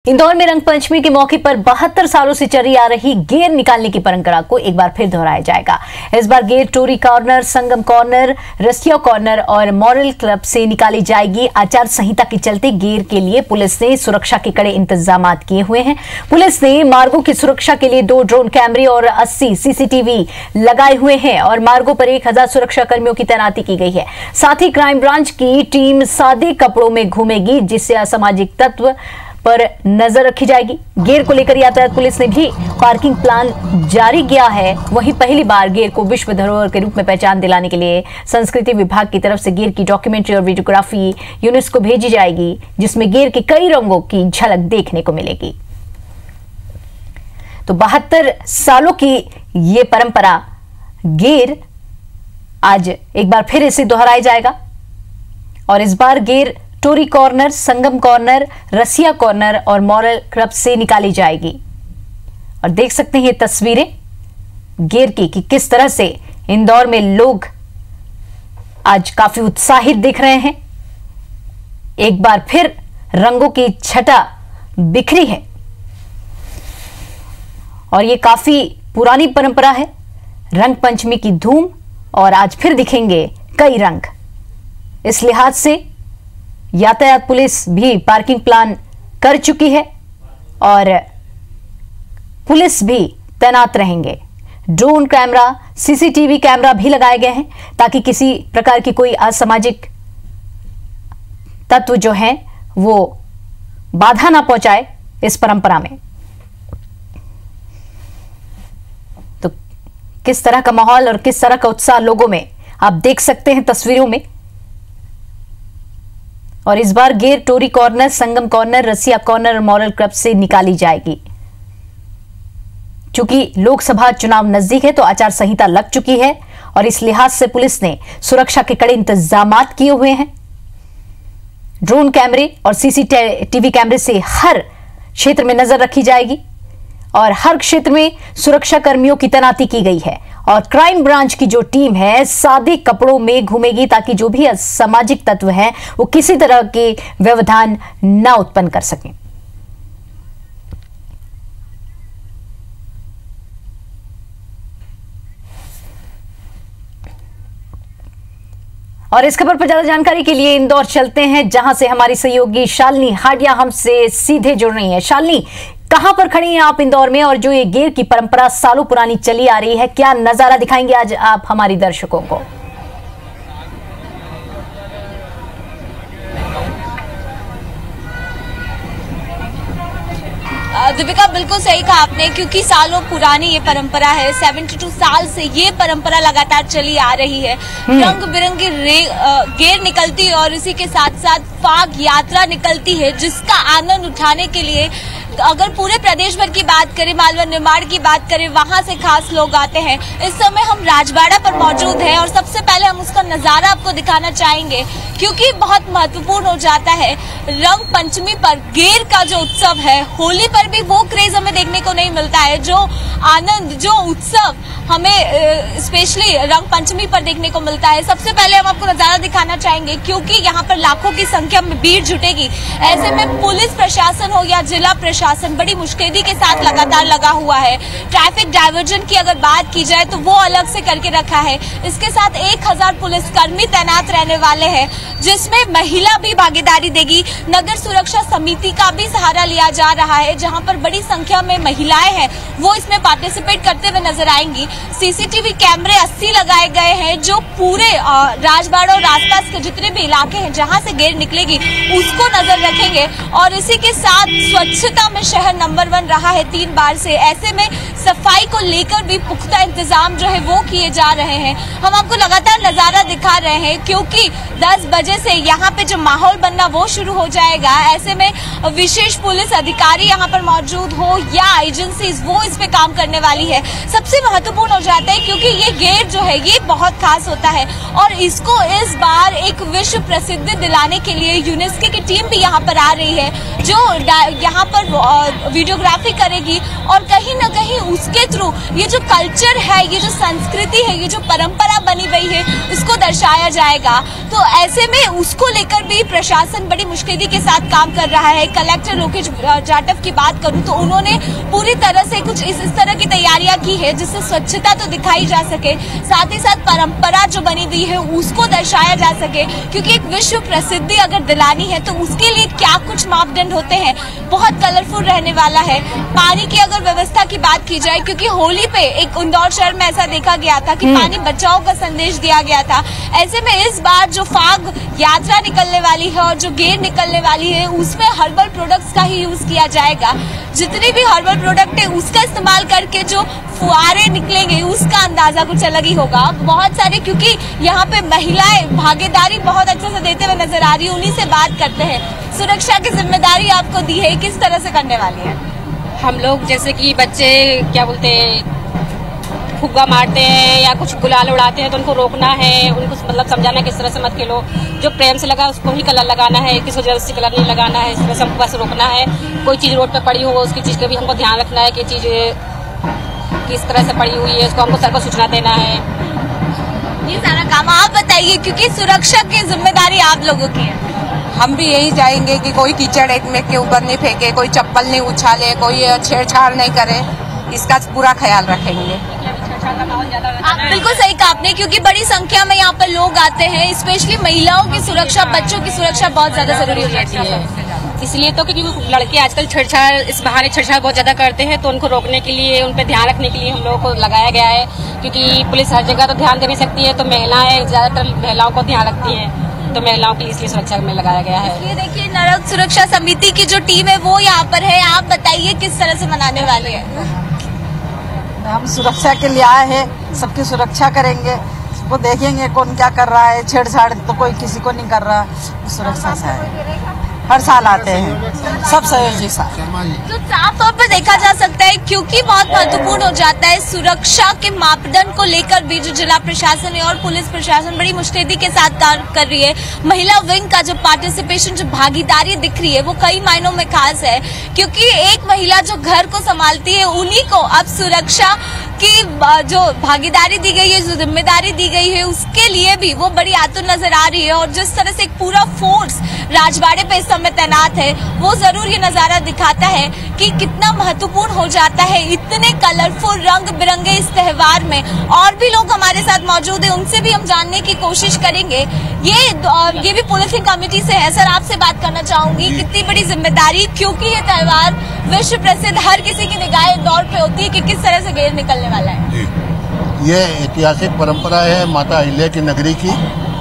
इंदौर में रंग पंचमी के मौके पर 72 सालों से चली आ रही गेर निकालने की परंपरा को एक बार फिर दोहराया जाएगा। इस बार गेर टोरी कॉर्नर, संगम कॉर्नर, रसिया कॉर्नर और मॉरल क्लब से निकाली जाएगी। आचार संहिता के चलते गेर के लिए पुलिस ने सुरक्षा के कड़े इंतजाम किए हुए हैं। पुलिस ने मार्गों की सुरक्षा के लिए 2 ड्रोन कैमरे और 80 सीसीटीवी लगाए हुए हैं और मार्गों पर 1000 सुरक्षा कर्मियों की तैनाती की गई है। साथ ही क्राइम ब्रांच की टीम सादे कपड़ों में घूमेगी, जिससे असामाजिक तत्व पर नजर रखी जाएगी। गेर को लेकर यातायात पुलिस ने भी पार्किंग प्लान जारी किया है। वहीं पहली बार गेर को विश्व धरोहर के रूप में पहचान दिलाने के लिए संस्कृति विभाग की तरफ से गेर की डॉक्यूमेंट्री और वीडियोग्राफी यूनेस्को भेजी जाएगी, जिसमें गेर के कई रंगों की झलक देखने को मिलेगी। तो 72 सालों की ये परंपरा गेर आज एक बार फिर इसे दोहराया जाएगा और इस बार गेर टोरी कॉर्नर, संगम कॉर्नर, रसिया कॉर्नर और मॉरल क्लब से निकाली जाएगी। और देख सकते हैं ये तस्वीरें गेर की कि किस तरह से इंदौर में लोग आज काफी उत्साहित दिख रहे हैं। एक बार फिर रंगों की छटा बिखरी है और ये काफी पुरानी परंपरा है। रंग पंचमी की धूम और आज फिर दिखेंगे कई रंग। इस लिहाज से यातायात पुलिस भी पार्किंग प्लान कर चुकी है और पुलिस भी तैनात रहेंगे। ड्रोन कैमरा, सीसीटीवी कैमरा भी लगाए गए हैं ताकि किसी प्रकार की कोई असामाजिक तत्व जो है वो बाधा ना पहुंचाए इस परंपरा में। तो किस तरह का माहौल और किस तरह का उत्साह लोगों में आप देख सकते हैं तस्वीरों में। और इस बार गेर टोरी कॉर्नर, संगम कॉर्नर, रसिया कॉर्नर और मॉरल क्लब से निकाली जाएगी। चूंकि लोकसभा चुनाव नजदीक है तो आचार संहिता लग चुकी है और इस लिहाज से पुलिस ने सुरक्षा के कड़े इंतजाम किए हुए हैं। ड्रोन कैमरे और सीसीटीवी कैमरे से हर क्षेत्र में नजर रखी जाएगी और हर क्षेत्र में सुरक्षा कर्मियों की तैनाती की गई है और क्राइम ब्रांच की जो टीम है सादे कपड़ों में घूमेगी ताकि जो भी असामाजिक तत्व हैं वो किसी तरह के व्यवधान न उत्पन्न कर सकें। और इस खबर पर ज्यादा जानकारी के लिए इंदौर चलते हैं, जहां से हमारी सहयोगी शालिनी हाडिया हमसे सीधे जुड़ रही हैं। शालिनी, कहां पर खड़ी हैं आप इंदौर में और जो ये गेर की परंपरा सालों पुरानी चली आ रही है, क्या नजारा दिखाएंगे आज आप हमारी दर्शकों को? दीपिका, बिल्कुल सही कहा आपने, क्योंकि सालों पुरानी ये परंपरा है। 72 साल से ये परंपरा लगातार चली आ रही है। रंग बिरंगी गेर निकलती है और इसी के साथ साथ फाग यात्रा निकलती है, जिसका आनंद उठाने के लिए अगर पूरे प्रदेश भर की बात करें, मालवा निर्माण की बात करें, वहां से खास लोग आते हैं। इस समय हम राजबाड़ा पर मौजूद हैं और सबसे पहले हम उसका नजारा आपको दिखाना चाहेंगे, क्योंकि बहुत महत्वपूर्ण हो जाता है। रंग पंचमी पर गेर का जो उत्सव है, होली पर भी वो क्रेज हमें देखने को नहीं मिलता है। जो आनंद, जो उत्सव हमें स्पेशली रंग पंचमी पर देखने को मिलता है। सबसे पहले हम आपको नजारा दिखाना चाहेंगे, क्योंकि यहाँ पर लाखों की संख्या में भीड़ जुटेगी। ऐसे में पुलिस प्रशासन हो या जिला प्रशासन बड़ी मुस्तैदी के साथ लगातार लगा हुआ है। ट्रैफिक डायवर्जन की अगर बात की जाए तो वो अलग से करके रखा है। इसके साथ 1000 पुलिसकर्मी तैनात रहने वाले हैं, जिसमें महिला भी भागीदारी देगी। नगर सुरक्षा समिति का भी सहारा लिया जा रहा है, जहां पर बड़ी संख्या में महिलाएं हैं वो इसमें पार्टिसिपेट करते हुए नजर आएंगी। सीसीटीवी कैमरे 80 लगाए गए हैं, जो पूरे राजबाड़ा और आसपास के जितने भी इलाके हैं जहां से गेर निकलेगी उसको नजर रखेंगे। और इसी के साथ स्वच्छता में शहर नंबर 1 रहा है 3 बार से। ऐसे में सफाई को लेकर भी पुख्ता इंतजाम जो है वो किए जा रहे हैं। हम आपको लगातार नजारा दिखा रहे हैं, क्योंकि 10 बजे से यहाँ पे जो माहौल बनना वो शुरू हो जाएगा। ऐसे में विशेष पुलिस अधिकारी यहाँ पर मौजूद हो या एजेंसीज, वो इस पे काम करने वाली है। सबसे महत्वपूर्ण हो जाता है, क्योंकि ये गेर जो है ये बहुत खास होता है और इसको इस बार एक विश्व प्रसिद्धि दिलाने के लिए यूनेस्को की टीम भी यहाँ पर आ रही है, जो यहाँ पर वीडियोग्राफी करेगी और कहीं ना कहीं उसके थ्रू ये जो कल्चर है, ये जो संस्कृति है, ये जो परंपरा बनी हुई है, उसको दर्शाया जाएगा। तो ऐसे में उसको लेकर भी प्रशासन बड़ी मुश्किल के साथ काम कर रहा है। कलेक्टर लोकेश जाटव की बात करूं तो उन्होंने पूरी तरह से कुछ इस तरह की तैयारियां की है जिससे स्वच्छता तो दिखाई जा सके, साथ ही साथ परंपरा जो बनी हुई है उसको दर्शाया जा सके, क्योंकि एक विश्व प्रसिद्धि अगर दिलानी है तो उसके लिए क्या कुछ मापदंड होते हैं। बहुत कलरफुल रहने वाला है। पानी की अगर व्यवस्था की बात की जाए, क्योंकि होली पे एक इंदौर शहर में ऐसा देखा गया था कि पानी बचाओ का संदेश दिया गया था। ऐसे में इस बार जो फाग यात्रा निकलने वाली है और जो गेर निकलने वाली है उसमें हर्बल प्रोडक्ट्स का ही यूज किया जाएगा। जितने भी हर्बल प्रोडक्ट है उसका इस्तेमाल करके जो फुआरे निकलेंगे उसका अंदाजा कुछ अलग ही होगा। बहुत सारे, क्योंकि यहाँ पे महिलाएं भागीदारी बहुत अच्छे से देते हुए नजर आ रही है, उन्हीं से बात करते हैं। सुरक्षा की जिम्मेदारी आपको दी है, किस तरह से करने वाली है? हम लोग जैसे कि बच्चे क्या बोलते हैं फुग्गा मारते हैं या कुछ गुलाल उड़ाते हैं तो उनको रोकना है, उनको मतलब समझाना किस तरह से मत खेलो, जो प्रेम से लगा उसको ही कलर लगाना है, किसी जबरदस्ती कलर नहीं लगाना है। इस तरह से हमको बस रोकना है। कोई चीज रोड पे पड़ी हो उसकी चीज का भी हमको ध्यान रखना है कि चीज किस तरह से पड़ी हुई है, उसको हमको सर को सूचना देना है। ये सारा काम आप बताइए, क्योंकि सुरक्षा की जिम्मेदारी आप लोगों की है। हम भी यही चाहेंगे कि कोई कीचड़ एक में के ऊपर नहीं फेंके, कोई चप्पल नहीं उछाले, कोई छेड़छाड़ नहीं करे, इसका पूरा ख्याल रखेंगे। आप बिल्कुल सही कहा आपने, क्योंकि बड़ी संख्या में यहाँ पर लोग आते हैं। स्पेशली महिलाओं की सुरक्षा, बच्चों की सुरक्षा बहुत ज्यादा जरूरी हो जाती है। इसलिए तो क्योंकि लड़के आजकल छेड़छाड़, इस बहाने छेड़छाड़ बहुत ज्यादा करते हैं, तो उनको रोकने के लिए, उन पर ध्यान रखने के लिए हम लोगों को लगाया गया है। क्योंकि पुलिस हर जगह तो ध्यान दे नहीं सकती है, तो महिलाएं ज्यादातर महिलाओं को ध्यान रखती हैं, तो महिलाओं के लिए इसलिए सुरक्षा में लगाया गया है। ये देखिए नरक सुरक्षा समिति की जो टीम है वो यहाँ पर है। आप बताइए किस तरह से मनाने वाले हैं? हम सुरक्षा के लिए आए हैं, सबकी सुरक्षा करेंगे, वो देखेंगे कौन क्या कर रहा है। छेड़छाड़ तो कोई किसी को नहीं कर रहा, सुरक्षा से है। हर साल आते हैं सब सहयोगी साथ। तो साफ तौर पर देखा जा सकता है, क्योंकि बहुत महत्वपूर्ण हो जाता है सुरक्षा के मापदंड को लेकर भी जो जिला प्रशासन है और पुलिस प्रशासन बड़ी मुस्तैदी के साथ कार्य कर रही है। महिला विंग का जो पार्टिसिपेशन, जो भागीदारी दिख रही है वो कई मायनों में खास है, क्योंकि एक महिला जो घर को संभालती है उन्हीं को अब सुरक्षा की जो भागीदारी दी गई है, जो जिम्मेदारी दी गई है, उसके लिए भी वो बड़ी आतुर नजर आ रही है। और जिस तरह से एक पूरा फोर्स राजबाड़े पे इस समय तैनात है, वो जरूर ये नजारा दिखाता है कि कितना महत्वपूर्ण हो जाता है इतने कलरफुल रंग बिरंगे इस त्योहार में। और भी लोग हमारे साथ मौजूद है, उनसे भी हम जानने की कोशिश करेंगे। ये भी पुलिसिंग कमेटी से है। सर, आपसे बात करना चाहूंगी, कितनी बड़ी जिम्मेदारी, क्योंकि ये त्योहार विश्व प्रसिद्ध, हर किसी की निगाह दौर पे होती है कि किस तरह से गेर निकलने वाला है। ये ऐतिहासिक परंपरा है माता अहिल्या की नगरी की,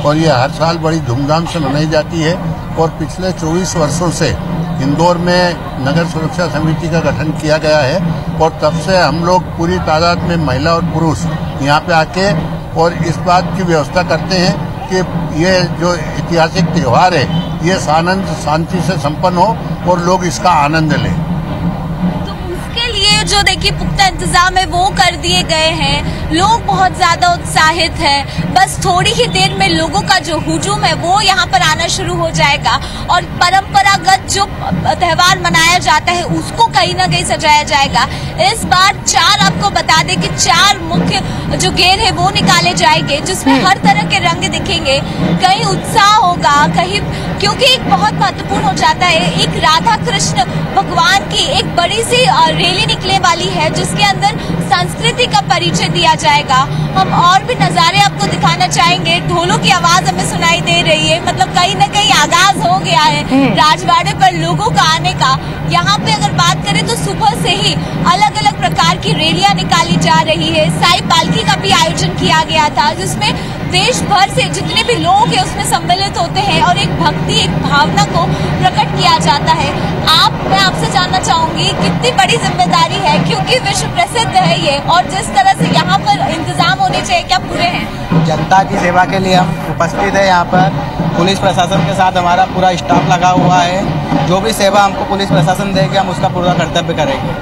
और ये हर साल बड़ी धूमधाम से मनाई जाती है। और पिछले 24 वर्षों से इंदौर में नगर सुरक्षा समिति का गठन किया गया है, और तब से हम लोग पूरी तादाद में महिला और पुरुष यहाँ पे आके और इस बात की व्यवस्था करते हैं कि ये जो ऐतिहासिक त्योहार है ये आनंद शांति से संपन्न हो और लोग इसका आनंद लें। तो उसके लिए जो देखिए पुख्ता इंतजाम है वो कर दिए गए हैं। लोग बहुत ज्यादा उत्साहित हैं। बस थोड़ी ही देर में लोगों का जो हुजूम है वो यहाँ पर आना शुरू हो जाएगा, और परंपरागत जो त्योहार मनाया जाता है उसको कहीं ना कहीं सजाया जाएगा। इस बार आपको बता दें कि 4 मुख्य जो गेर है वो निकाले जाएंगे, जिसमें हर तरह के रंग दिखेंगे। कहीं उत्साह होगा, कहीं, क्योंकि एक बहुत महत्वपूर्ण हो जाता है, एक राधा कृष्ण भगवान की एक बड़ी सी रैली निकलने वाली है जिसके अंदर संस्कृति का परिचय दिया जाएगा। हम और भी नजारे आपको दिखाना चाहेंगे। ढोलों की आवाज हमें सुनाई दे रही है, मतलब कहीं ना कहीं आगाज हो गया है राजवाड़े पर लोगों का आने का। यहाँ पे अगर बात करें तो सुबह से ही अलग अलग प्रकार की रैलियां निकाली जा रही है। साई पालकी का भी आयोजन किया गया था, जिसमें देश भर से जितने भी लोग हैं उसमें सम्मिलित होते हैं और एक भक्ति, एक भावना को प्रकट किया जाता है। मैं आपसे जानना चाहूंगी कितनी बड़ी जिम्मेदारी है, क्योंकि विश्व प्रसिद्ध है ये, और जिस तरह से यहाँ पर इंतजाम होने चाहिए, क्या पूरे हैं? जनता की सेवा के लिए हम उपस्थित है। यहाँ पर पुलिस प्रशासन के साथ हमारा पूरा स्टाफ लगा हुआ है। जो भी सेवा हमको पुलिस प्रशासन देगी हम उसका पूरा कर्तव्य करेंगे।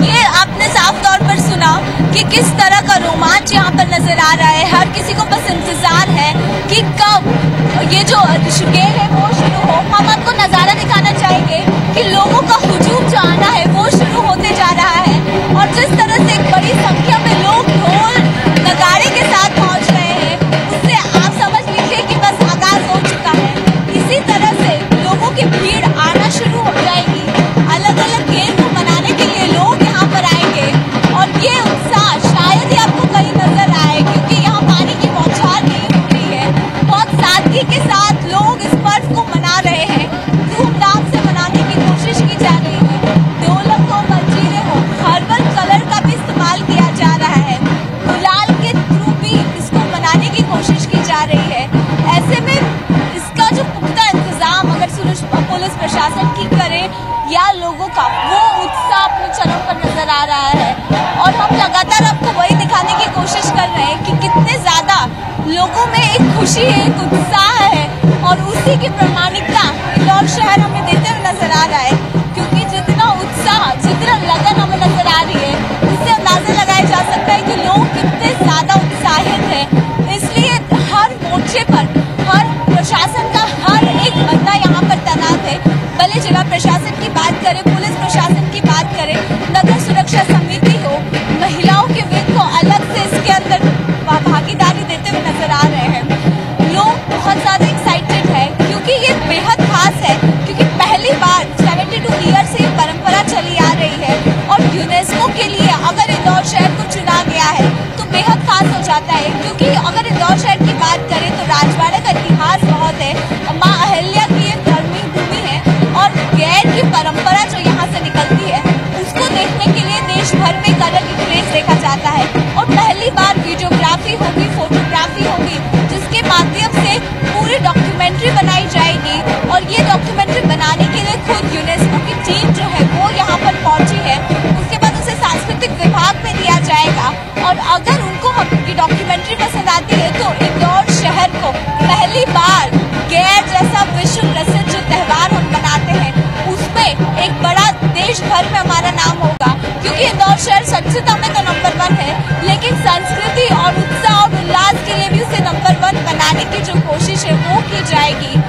ये आपने साफ तौर पर सुना कि किस तरह का रोमांच यहाँ पर नजर आ रहा है। हर किसी को बस इंतजार है कि कब ये जो गेर है वो शुरू हो। हम आपको नजारा दिखाना चाहेंगे कि लोगों का हुजूम जो आना है वो शुरू होते जा रहा है, और जिस तरह से एक बड़ी संख्या में लोग ढोल नगाड़े के साथ पहुंच रहे हैं। खुशी है, एक उत्साह है और उसी की प्रामाणिकता इंदौर शहर हमें देते हुए नजर आ रहा है। क्योंकि जितना उत्साह, जितना लगन हमें नजर आ रही है, उससे अंदाजा लगाया जा सकता है कि लोग कितने ज्यादा उत्साहित हैं। इसलिए हर मोर्चे पर हर प्रशासन का हर एक बंदा यहाँ पर तैनात है। भले जिला प्रशासन की बात करें, पुलिस प्रशासन की बात करें, नगर सुरक्षा समिति हो, महिलाओं के विंग को अलग से इसके अंदर भागीदारी देते हुए नजर आ रहे हैं। लोग बहुत ज्यादा एक्साइटेड है क्योंकि ये बेहद खास है। क्योंकि पहली बार 72 ईयर से ये परंपरा चली आ रही है और यूनेस्को के लिए अगर इंदौर शहर को चुना गया है तो बेहद खास हो जाता है। क्योंकि अगर इंदौर शहर की बात करें तो राजवाड़ा का इतिहास बहुत है, माँ अहिल्या की एक धर्मी भूमि है और गैर की परंपरा जो यहाँ से निकलती है उसको देखने के लिए देश भर में एक अलग क्रेज देखा जाता है। और पहली बार वीडियोग्राफी होगी, फोटोग्राफी होगी, जिसके माध्यम से पूरी डॉक्यूमेंट्री बनाई जाएगी। और ये डॉक्यूमेंट्री बनाने के लिए खुद यूनेस्को की टीम जो है वो यहाँ पर पहुंची है। उसके बाद उसे सांस्कृतिक विभाग में दिया जाएगा और अगर उनको हमारी डॉक्यूमेंट्री पसंद आती है तो इंदौर शहर को पहली बार गैर जैसा विश्व प्रसिद्ध जो त्योहार हम मनाते हैं उसमें एक बड़ा देश भर में हमारा नाम होगा। क्योंकि इंदौर शहर स्वच्छता में तो नंबर 1 है, लेकिन संस्कृति और उत्साह और उल्लास के लिए भी उसे नंबर 1 बनाने की जो कोशिश है वो की जाएगी।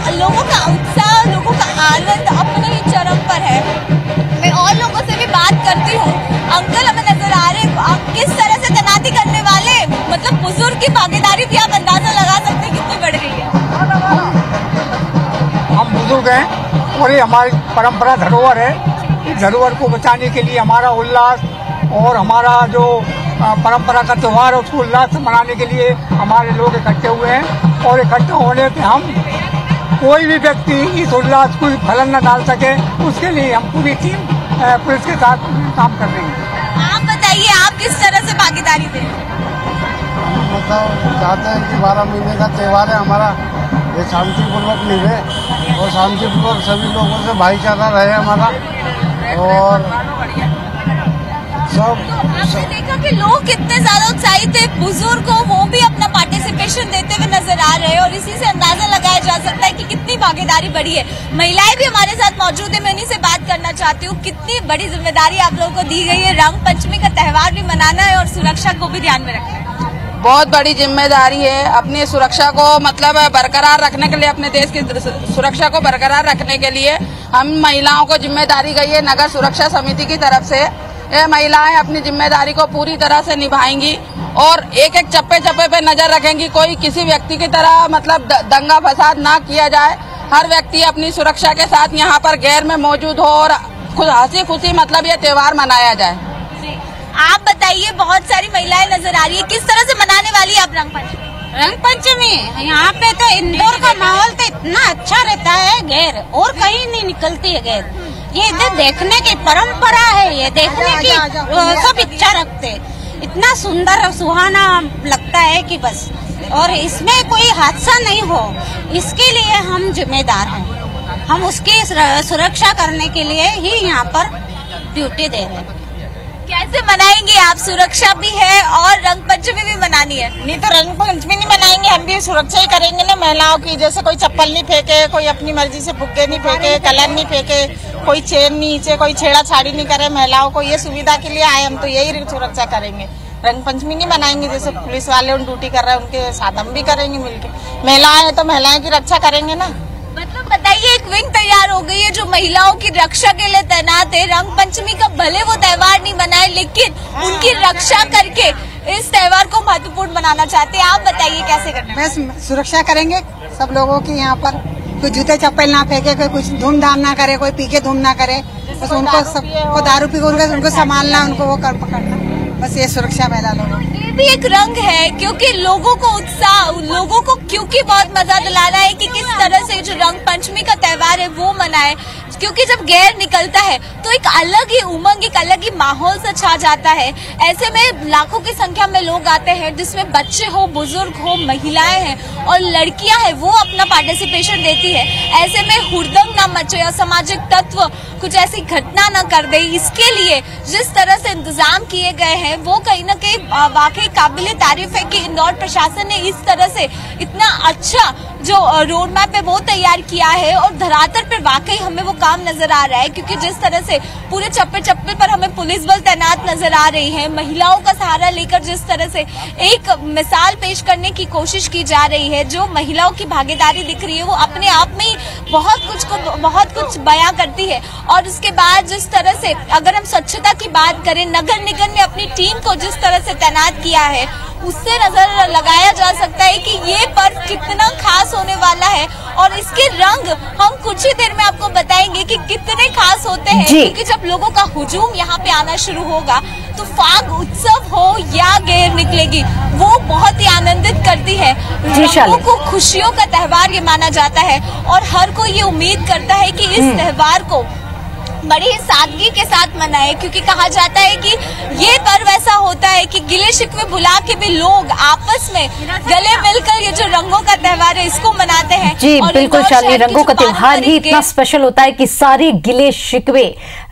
तो लोगों का उत्साह, लोगों का आनंद अपने ही चरम पर है। मैं और लोगों से भी बात करती हूँ। अंकल हमें नजर आ रहे, आप किस तरह से तैनाती करने वाले, मतलब बुजुर्ग की भागीदारी भी आप अंदाजा लगा सकते हैं कितनी बढ़ गई है। हम बुजुर्ग हैं और ये हमारी परंपरा धरोहर है। इस धरोहर को बचाने के लिए हमारा उल्लास और हमारा जो परंपरा का त्योहार है उसको उल्लास से मनाने के लिए हमारे लोग इकट्ठे हुए हैं। और इकट्ठे होने पे हम कोई भी व्यक्ति इस उल्लास को फलन न डाल सके उसके लिए हम पूरी टीम पुलिस के साथ काम कर रहे हैं। आप बताइए, आप किस तरह से भागीदारी दें? मतलब चाहते हैं कि 12 महीने का त्यौहार है हमारा, ये शांतिपूर्वक निभे और शांतिपूर्वक सभी लोगों से भाईचारा रहे हमारा। और सब आपने देखा कि लोग कितने ज्यादा उत्साहित थे, बुजुर्ग को वो भी अपना पार्टिसिपेशन देते हुए नजर आ रहे हैं और इसी से अंदाजा लगाया जा सकता है कि कितनी भागीदारी बढ़ी है। महिलाएं भी हमारे साथ मौजूद है, मैं उन्हीं से बात करना चाहती हूँ। कितनी बड़ी जिम्मेदारी आप लोगों को दी गई है, रंग पंचमी का त्योहार भी मनाना है और सुरक्षा को भी ध्यान में रखना है। बहुत बड़ी जिम्मेदारी है अपनी सुरक्षा को मतलब बरकरार रखने के लिए, अपने देश की सुरक्षा को बरकरार रखने के लिए हम महिलाओं को जिम्मेदारी गई है नगर सुरक्षा समिति की तरफ से। ये महिलाएं अपनी जिम्मेदारी को पूरी तरह से निभाएंगी और एक एक चप्पे चप्पे पे नजर रखेंगी। कोई किसी व्यक्ति की तरह मतलब दंगा फसाद ना किया जाए। हर व्यक्ति अपनी सुरक्षा के साथ यहाँ पर गैर में मौजूद हो और हंसी खुशी मतलब ये त्योहार मनाया जाए। आप बताइए, बहुत सारी महिलाएं नजर आ रही है, किस तरह से मनाने वाली है आप रंग पंचमी? रंग पंचमी यहाँ पे तो इंदौर का माहौल तो इतना अच्छा रहता है, गैर और कहीं नहीं निकलती है गैर। ये इधर देखने की परंपरा है, ये देखने की सब इच्छा रखते, इतना सुंदर और सुहाना लगता है कि बस। और इसमें कोई हादसा नहीं हो इसके लिए हम जिम्मेदार हैं। हम उसकी सुरक्षा करने के लिए ही यहाँ पर ड्यूटी दे रहे हैं। कैसे मनाएंगे आप? सुरक्षा भी है और रंग पंचमी भी मनानी है। नहीं तो रंग पंचमी नहीं मनाएंगे, हम भी सुरक्षा ही करेंगे ना महिलाओं की। जैसे कोई चप्पल नहीं फेंके, कोई अपनी मर्जी से फुग्गे नहीं फेंके, कलर नहीं फेंके, कोई चेन नीचे, कोई छेड़ाछाड़ी नहीं करे महिलाओं को। ये सुविधा के लिए आए हम, तो यही सुरक्षा करेंगे। रंग पंचमी नहीं मनाएंगे, जैसे पुलिस वाले उन ड्यूटी कर रहे हैं उनके साथ हम भी करेंगे मिलके। महिलाएं हैं तो महिलाएं की रक्षा करेंगे ना। मतलब बताइए, एक विंग तैयार हो गई है जो महिलाओं की रक्षा के लिए तैनात है। रंग पंचमी का भले वो त्योहार नहीं मनाए लेकिन उनकी रक्षा करके इस त्योहार को महत्वपूर्ण बनाना चाहते हैं। आप बताइए कैसे करना है? बस सुरक्षा करेंगे सब लोगों की। यहाँ पर कोई जूते चप्पल ना फेंके, कोई कुछ धूमधाम ना करे, कोई पी के धूम ना करे। बस उनको सबको दारू पी उनको संभालना, उनको वो कर पकड़ना, बस ये सुरक्षा महिला लोगों। ये भी एक रंग है क्योंकि लोगों को उत्साह, लोगों को क्योंकि बहुत मजा दिलाना है कि किस तरह से जो रंग पंचमी का त्योहार है वो मनाए। क्योंकि जब गैर निकलता है तो एक अलग ही उमंग, एक अलग ही माहौल से छा जाता है। ऐसे में लाखों की संख्या में लोग आते हैं जिसमें बच्चे हो, बुजुर्ग हो, महिलाएं हैं और लड़कियां हैं, वो अपना पार्टिसिपेशन देती है। ऐसे में हुड़दंग ना मचे, असामाजिक तत्व कुछ ऐसी घटना न कर दे, इसके लिए जिस तरह से इंतजाम किए गए हैं वो कहीं न कहीं वाकई काबिले तारीफ है कि इंदौर प्रशासन ने इस तरह से इतना अच्छा जो रोड मैप है वो तैयार किया है और धरातल पर वाकई हमें वो काम नजर आ रहा है। क्योंकि जिस तरह से पूरे चप्पे चप्पे पर हमें पुलिस बल तैनात नजर आ रही है, महिलाओं का सहारा लेकर जिस तरह से एक मिसाल पेश करने की कोशिश की जा रही है, जो महिलाओं की भागीदारी दिख रही है वो अपने आप में ही बहुत कुछ बयां करती है। और उसके बाद जिस तरह से अगर हम स्वच्छता की बात करें, नगर निगम ने अपनी टीम को जिस तरह से तैनात किया है उससे नजर लगाया जा सकता है कि ये पर्व कितना खास होने वाला है। और इसके रंग हम कुछ ही देर में आपको बताएंगे कि कितने खास होते हैं, क्योंकि जब लोगों का हुजूम यहाँ पे आना शुरू होगा तो फाग उत्सव हो या गेर निकलेगी वो बहुत ही आनंदित करती है। रंगों को खुशियों का त्योहार ये माना जाता है और हर कोई ये उम्मीद करता है कि इस त्योहार को बड़ी सादगी के साथ मनाए, क्योंकि कहा जाता है कि ये पर्व ऐसा होता है कि गिले शिकवे भुला के भी लोग आपस में गले मिलकर ये जो रंगों का त्योहार है इसको मनाते हैं। जी बिल्कुल शालिनी, रंगों का त्योहार ही इतना स्पेशल होता है कि सारे गिले शिकवे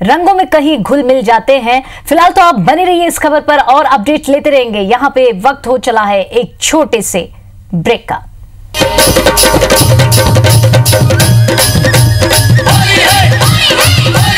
रंगों में कहीं घुल मिल जाते हैं। फिलहाल तो आप बने रहिए इस खबर पर और अपडेट लेते रहेंगे। यहाँ पे वक्त हो चला है एक छोटे से ब्रेक का। Hey!